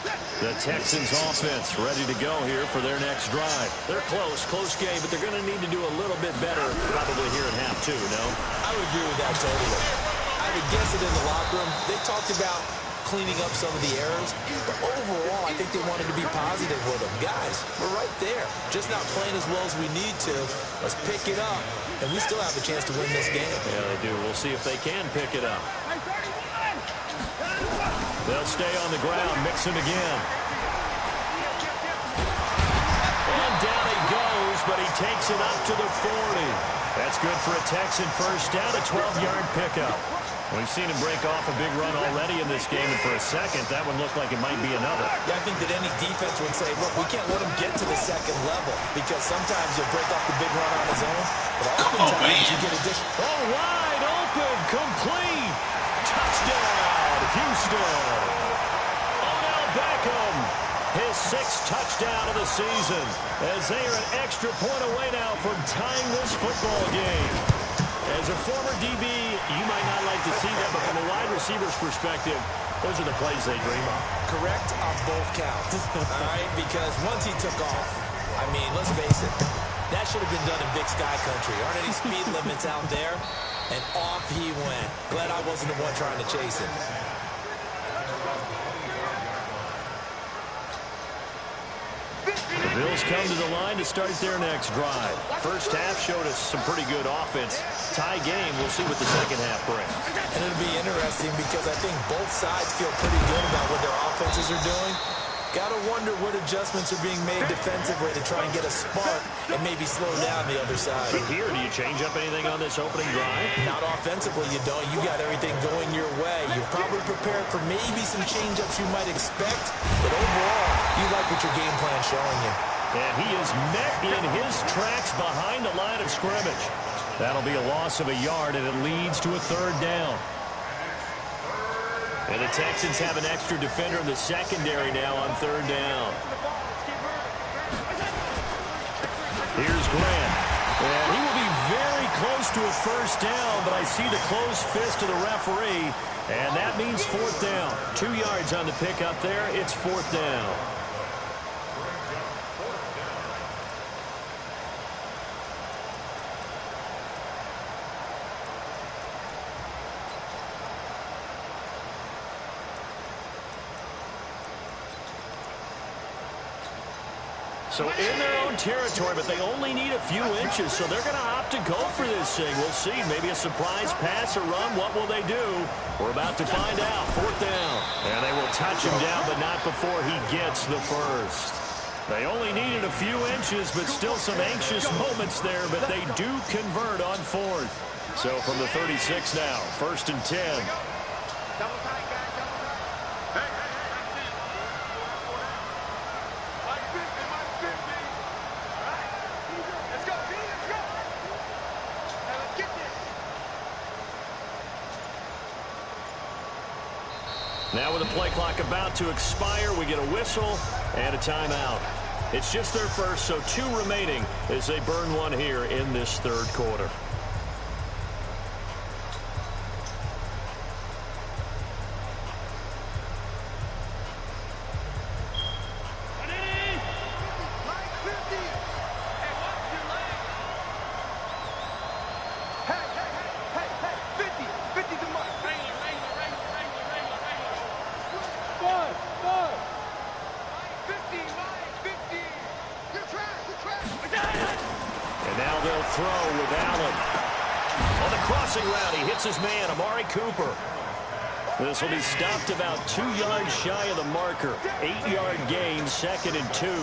The Texans offense ready to go here for their next drive. They're close game, but they're going to need to do a little bit better probably here in half two, no? I would agree with that totally. I would guess it in the locker room. They talked about cleaning up some of the errors, but overall, I think they wanted to be positive with them. Guys, we're right there. Just not playing as well as we need to. Let's pick it up, and we still have a chance to win this game. Yeah, they do. We'll see if they can pick it up. They'll stay on the ground, mix him again. And down he goes, but he takes it up to the 40. That's good for a Texan first down, a 12-yard pickup. We've seen him break off a big run already in this game, and for a second, that one looked like it might be another. Yeah, I think that any defense would say, look, we can't let him get to the second level, because sometimes he'll break off the big run on his own, but oftentimes you get additional. Oh, wide open, complete. Touchdown, Houston. Odell Beckham, his 6th touchdown of the season, as they are an extra point away now from tying this football game. As a former DB, you might not like to see that, but from a wide receiver's perspective, those are the plays they dream of. Correct on both counts, all right? Because once he took off, I mean, let's face it, that should have been done in Big Sky Country. Aren't any speed limits out there? And off he went. Glad I wasn't the one trying to chase him. The Bills come to the line to start their next drive. First half showed us some pretty good offense. Tie game, we'll see what the second half brings. And it'll be interesting because I think both sides feel pretty good about what their offenses are doing. Gotta wonder what adjustments are being made defensively to try and get a spark and maybe slow down the other side. But here, do you change up anything on this opening drive? Not offensively, you don't. You got everything going your way. You're probably prepared for maybe some change-ups you might expect, but overall, you like what your game plan's showing you. And he is met in his tracks behind the line of scrimmage. That'll be a loss of a yard, and it leads to a 3rd down. And the Texans have an extra defender in the secondary now on 3rd down. Here's Grant. And he will be very close to a 1st down, but I see the closed fist of the referee, and that means 4th down. 2 yards on the pickup there. It's 4th down. So in their own territory, but they only need a few inches, so they're going to opt to go for this thing. We'll see. Maybe a surprise pass or run. What will they do? We're about to find out. 4th down. And they will touch him down, but not before he gets the first. They only needed a few inches, but still some anxious moments there, but they do convert on 4th. So from the 36 now, 1st and 10. Now with the play clock about to expire, we get a whistle and a timeout. It's just their first, so 2 remaining as they burn one here in this 3rd quarter. This will be stopped about 2 yards shy of the marker. 8-yard gain, 2nd and 2. On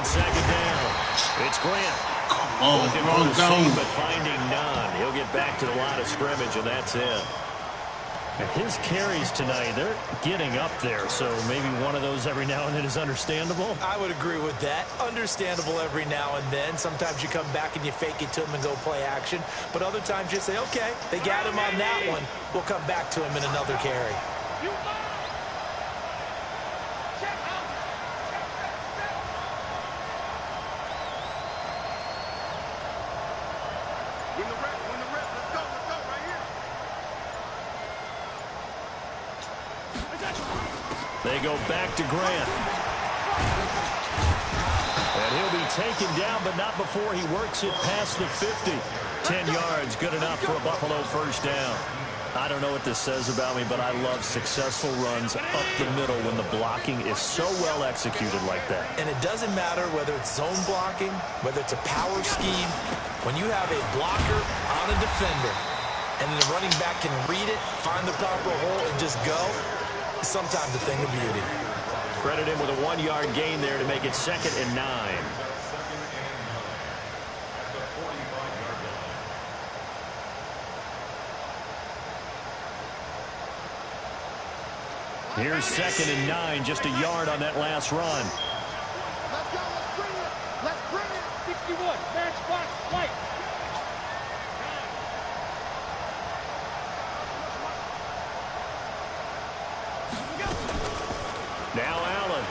2nd down, it's Grant. Looking for the seam, but finding none. He'll get back to the line of scrimmage, and that's it. And his carries tonight, they're getting up there, so maybe one of those every now and then is understandable. I would agree with that. Understandable every now and then. Sometimes you come back and you fake it to him and go play action. But other times you say, okay, they got him on that one. We'll come back to him in another carry. They go back to Grant. And he'll be taken down, but not before he works it past the 50. 10 yards, good enough for a Buffalo first down. I don't know what this says about me, but I love successful runs up the middle when the blocking is so well executed like that. And it doesn't matter whether it's zone blocking, whether it's a power scheme. When you have a blocker on a defender, and then the running back can read it, find the proper hole, and just go, it's sometimes a thing of beauty. Credit him with a 1-yard gain there to make it 2nd and 9. Here's 2nd and 9, just a yard on that last run. Let's go, let's bring it. Let's bring it. 61, matchbox, light. Now Allen.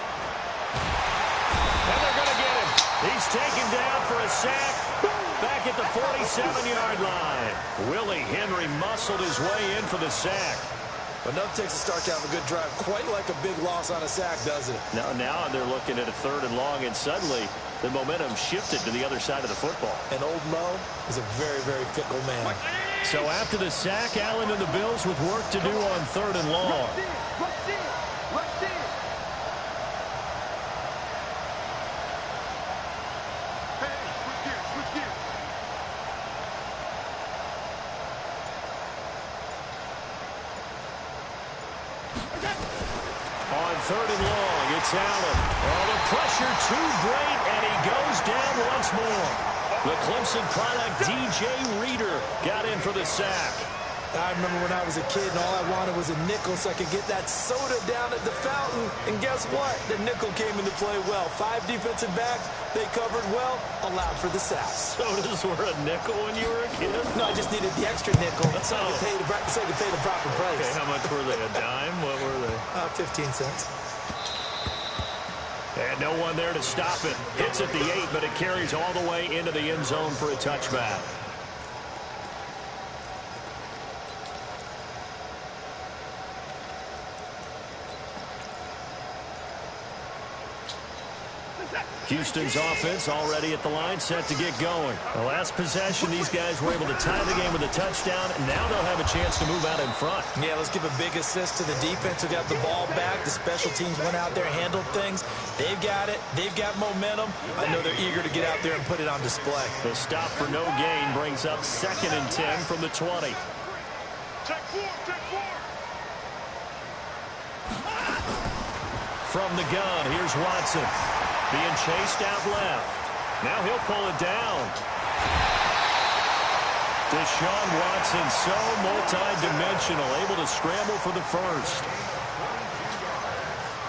And they're going to get him. He's taken down for a sack. Back at the 47-yard line. Willie Henry muscled his way in for the sack. But enough takes a start to have a good drive. Quite like a big loss on a sack, does it? Now they're looking at a 3rd and long, and suddenly the momentum shifted to the other side of the football. And old Mo is a very, very fickle man. So after the sack, Allen and the Bills with work to do on 3rd and long. Let's see. Hey, switch gears. On 3rd and long, it's Allen. Oh, the pressure too great, and he goes down once more. The Clemson product, DJ Reader, got in for the sack. I remember when I was a kid and all I wanted was a nickel so I could get that soda down at the fountain. And guess what? The nickel came into play well. 5 defensive backs, they covered well, allowed for the sack. Sodas were a nickel when you were a kid? No, I just needed the extra nickel so I could pay the proper price. Okay, how much were they? A dime? What were they? 15 cents. And no one there to stop it. Hits at the 8, but it carries all the way into the end zone for a touchback. Houston's offense already at the line, set to get going. The last possession, these guys were able to tie the game with a touchdown, and now they'll have a chance to move out in front. Yeah, let's give a big assist to the defense who got the ball back. The special teams went out there, handled things. They've got it. They've got momentum. I know they're eager to get out there and put it on display. The stop for no gain brings up 2nd and 10 from the 20. Check four. From the gun, here's Watson. Being chased out left. Now he'll pull it down. Deshaun Watson, so multi-dimensional, able to scramble for the first.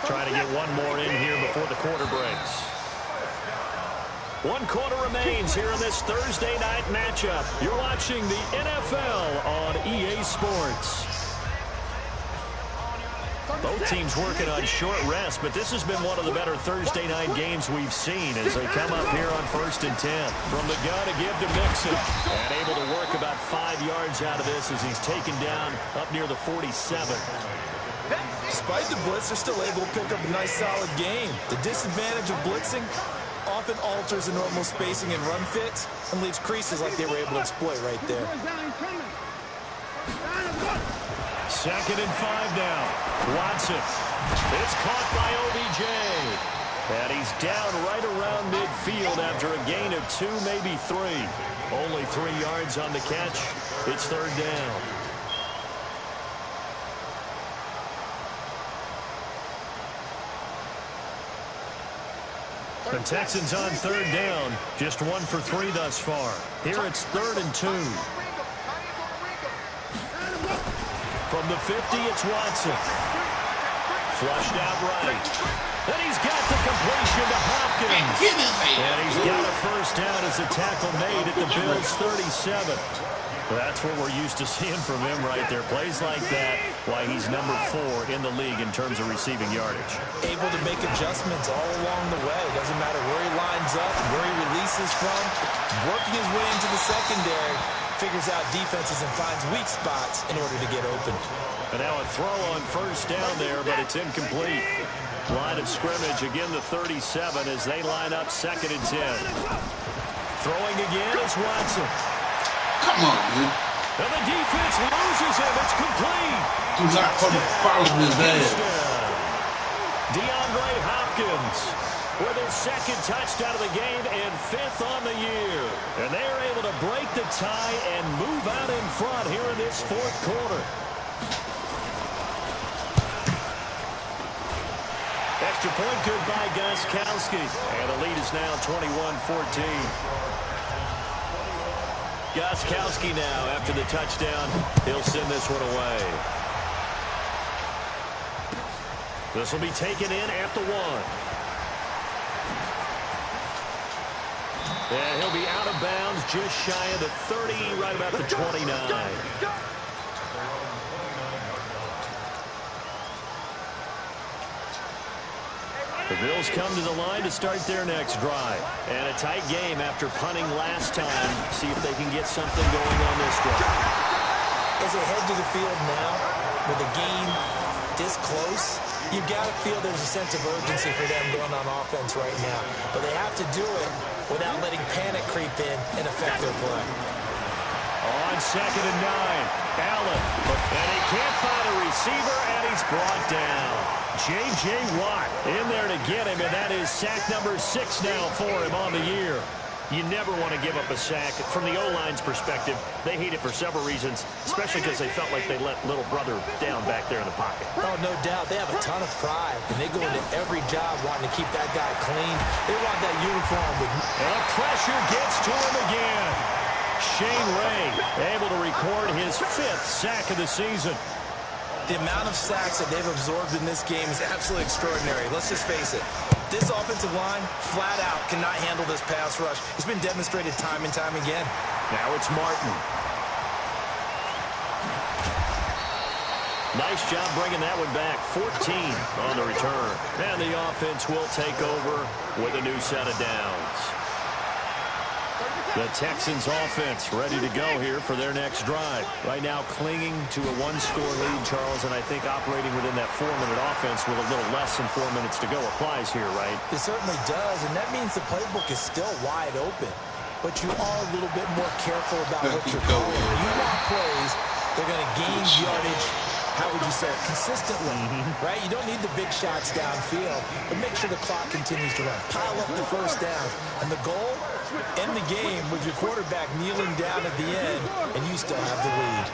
Trying to get one more in here before the quarter breaks. 1 quarter remains here in this Thursday night matchup. You're watching the NFL on EA Sports. Both teams working on short rest, but this has been one of the better Thursday night games we've seen as they come up here on 1st and 10. From the gun to give to Mixon. And able to work about 5 yards out of this as he's taken down up near the 47. Despite the blitz, they're still able to pick up a nice, solid game. The disadvantage of blitzing often alters the normal spacing and run fits and leaves creases like they were able to exploit right there. 2nd and 5 now. Watson. It's caught by OBJ. And he's down right around midfield after a gain of 2, maybe 3. Only 3 yards on the catch. It's 3rd down. The Texans on 3rd down. Just 1 for 3 thus far. Here it's 3rd and 2. From the 50, it's Watson. Flushed out right. And he's got the completion to Hopkins. And he's got a first down as a tackle made at the Bills' 37. That's what we're used to seeing from him right there. Plays like that, why he's number 4 in the league in terms of receiving yardage. Able to make adjustments all along the way. Doesn't matter where he lines up, where he releases from. Working his way into the secondary. figures out defenses and finds weak spots in order to get open. And now a throw on first down there, but it's incomplete. Line of scrimmage, again the 37 as they line up 2nd and 10. Throwing again is Watson. Come on, man. And the defense loses him. It's complete. Do not follow his ass. DeAndre Hopkins with his 2nd touchdown of the game and 5th on the year. And they're able to break the tie and move out in front here in this 4th quarter. Extra point good by Gostkowski. And the lead is now 21-14. Gostkowski now, after the touchdown, he'll send this one away. This will be taken in at the 1. And he'll be out of bounds just shy of the 30, right about the 29. The Bills come to the line to start their next drive. And a tight game after punting last time. See if they can get something going on this drive. As they head to the field now, with the game this close, you've got to feel there's a sense of urgency for them going on offense right now. But they have to do it without letting panic creep in and affect their play. On 2nd and 9, Allen. And he can't find a receiver, and he's brought down. J.J. Watt in there to get him, and that is sack number 6 now for him on the year. You never want to give up a sack. From the O-line's perspective, they hate it for several reasons, especially because they felt like they let little brother down back there in the pocket. Oh, no doubt. They have a ton of pride, and they go into every job wanting to keep that guy clean. They want that uniform with... And pressure gets to him again. Shane Ray able to record his 5th sack of the season. The amount of sacks that they've absorbed in this game is absolutely extraordinary. Let's just face it. This offensive line, flat out, cannot handle this pass rush. It's been demonstrated time and time again. Now it's Martin. Nice job bringing that one back. 14 on the return. And the offense will take over with a new set of downs. The Texans offense ready to go here for their next drive. Right now clinging to a 1-score lead, Charles, and I think operating within that 4-minute offense with a little less than 4 minutes to go applies here, right? It certainly does, and that means the playbook is still wide open. But you are a little bit more careful about what you're calling. You want plays, they're going to gain yardage, how would you say it, consistently, right? You don't need the big shots downfield, but make sure the clock continues to run. Pile up the first down, and the goal, end the game with your quarterback kneeling down at the end, and you still have the lead.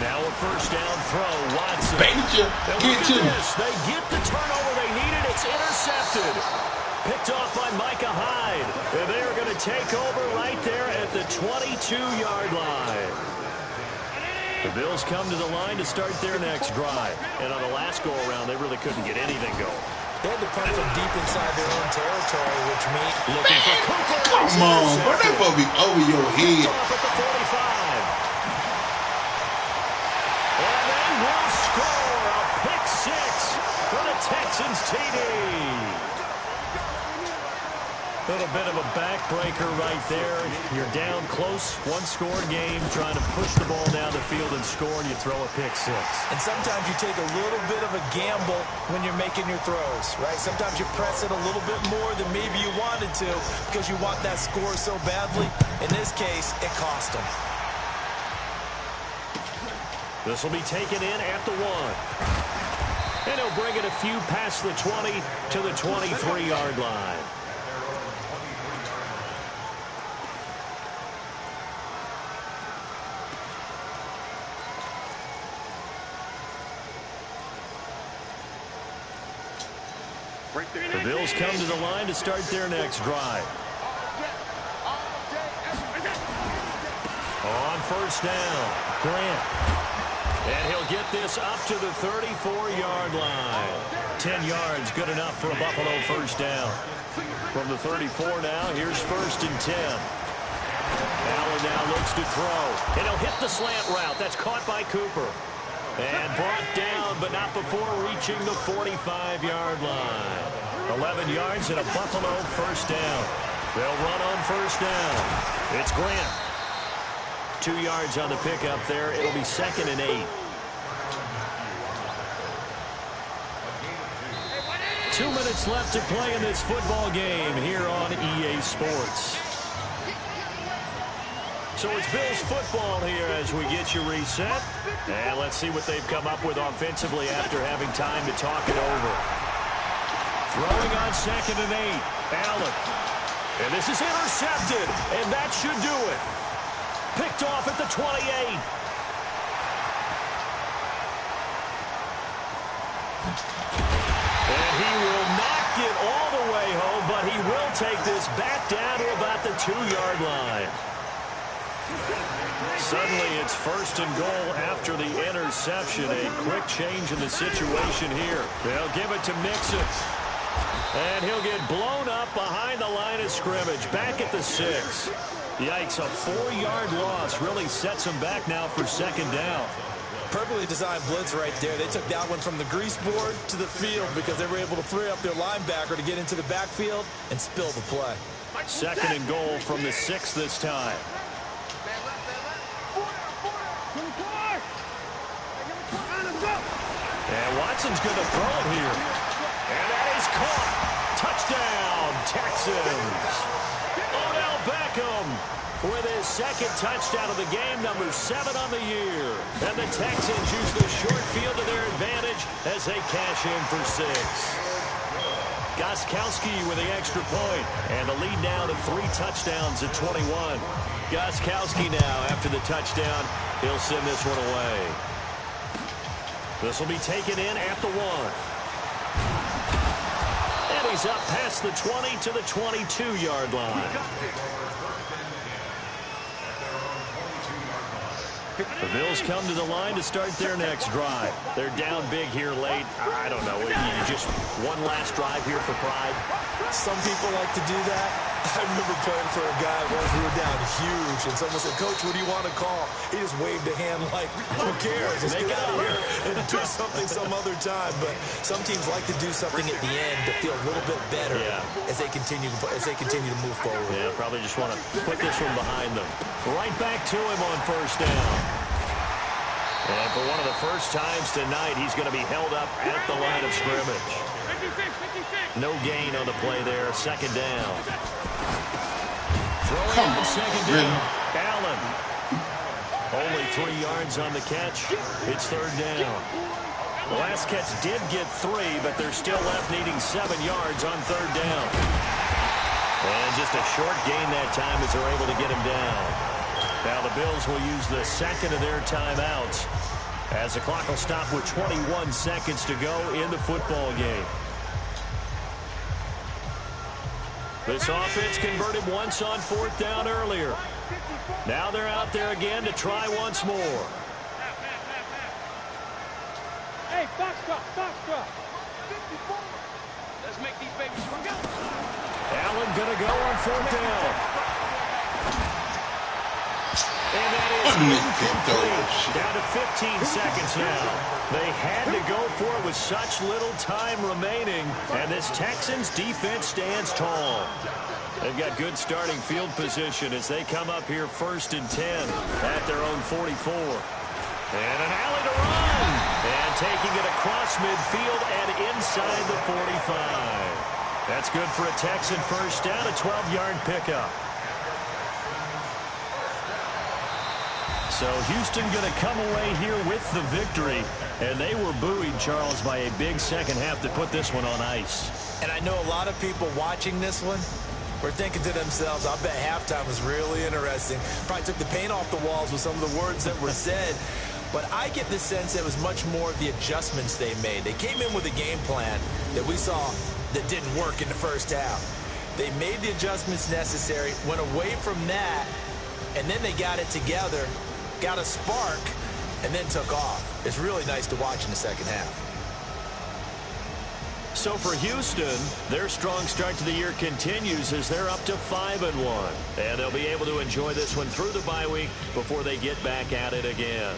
Now a first down throw, Watson. Get to They get the turnover they needed. It's intercepted. Picked off by Micah Hyde. And they are going to take over right there at the 22-yard line. The Bills come to the line to start their next drive. And on the last go-around, they really couldn't get anything going. They had to punt from deep inside their own territory, which means... Looking for Cooper. Come on, bro. That ball be over your head. Off at the 45. And they will score a pick 6 for the Texans TD. A little bit of a backbreaker right there. You're down close, 1-score game, trying to push the ball down the field and score, and you throw a pick 6. And sometimes you take a little bit of a gamble when you're making your throws, right? Sometimes you press it a little bit more than maybe you wanted to because you want that score so badly. In this case, it cost them. This will be taken in at the 1. And he'll bring it a few past the 20 to the 23-yard line. The Bills come to the line to start their next drive. On first down, Grant. And he'll get this up to the 34-yard line. 10 yards, good enough for a Buffalo first down. From the 34 now, here's 1st and 10. Allen now looks to throw. And he'll hit the slant route. That's caught by Cooper. And brought down, but not before reaching the 45-yard line. 11 yards and a Buffalo first down. They'll run on first down. It's Grant. 2 yards on the pickup there. It'll be 2nd and 8. 2 minutes left to play in this football game here on EA Sports. So it's Bills football here as we get you reset. And let's see what they've come up with offensively after having time to talk it over. Throwing on 2nd and 8. Allen. And this is intercepted. And that should do it. Picked off at the 28. And he will not get all the way home, but he will take this back down to about the 2-yard line. Suddenly it's 1st and goal after the interception. A quick change in the situation here. They'll give it to Mixon. And he'll get blown up behind the line of scrimmage. Back at the 6. Yikes, a 4-yard loss really sets him back now for 2nd down. Perfectly designed blitz right there. They took that one from the grease board to the field because they were able to free up their linebacker to get into the backfield and spill the play. 2nd and goal from the 6 this time. And Watson's going to throw it here. And that is caught. Touchdown, Texans. Odell Beckham with his 2nd touchdown of the game, number 7 on the year. And the Texans use the short field to their advantage as they cash in for 6. Gostkowski with the extra point. And the lead now to 3 touchdowns at 21. Gostkowski now after the touchdown. He'll send this one away. This will be taken in at the 1. And he's up past the 20 to the 22-yard line. The Bills come to the line to start their next drive. They're down big here late. I don't know. Just one last drive here for pride. Some people like to do that. I remember playing for a guy once we were down huge, and someone said, "Coach, what do you want to call?" He just waved a hand like, who cares? Let's get out of here and do something some other time. But some teams like to do something at the end to feel a little bit better as they continue to move forward. Yeah, probably just want to put this one behind them. Right back to him on first down. And for one of the first times tonight, he's going to be held up at the line of scrimmage. No gain on the play there. 2nd down. Throwing on 2nd down. Allen. Only 3 yards on the catch. It's 3rd down. The last catch did get 3, but they're still left needing 7 yards on 3rd down. And just a short gain that time as they're able to get him down. Now the Bills will use the 2nd of their timeouts as the clock will stop with 21 seconds to go in the football game. This offense converted once on 4th down earlier. Now they're out there again to try once more. Hey, box drop. Let's make these babies swing out. Allen going to go on 4th down. And that is incomplete. Down to 15 seconds now. They had to go for it with such little time remaining. And this Texans defense stands tall. They've got good starting field position as they come up here 1st and 10 at their own 44. And an alley to run. And taking it across midfield and inside the 45. That's good for a Texan first down, a 12-yard pickup. So Houston going to come away here with the victory. And they were buoyed, Charles, by a big second half to put this one on ice. And I know a lot of people watching this one were thinking to themselves, I bet halftime was really interesting. Probably took the paint off the walls with some of the words that were said. But I get the sense it was much more of the adjustments they made. They came in with a game plan that we saw that didn't work in the first half. They made the adjustments necessary, went away from that, and then they got it together, got a spark, and then took off. It's really nice to watch in the second half. So for Houston, their strong start to the year continues as they're up to 5-1. And they'll be able to enjoy this one through the bye week before they get back at it again.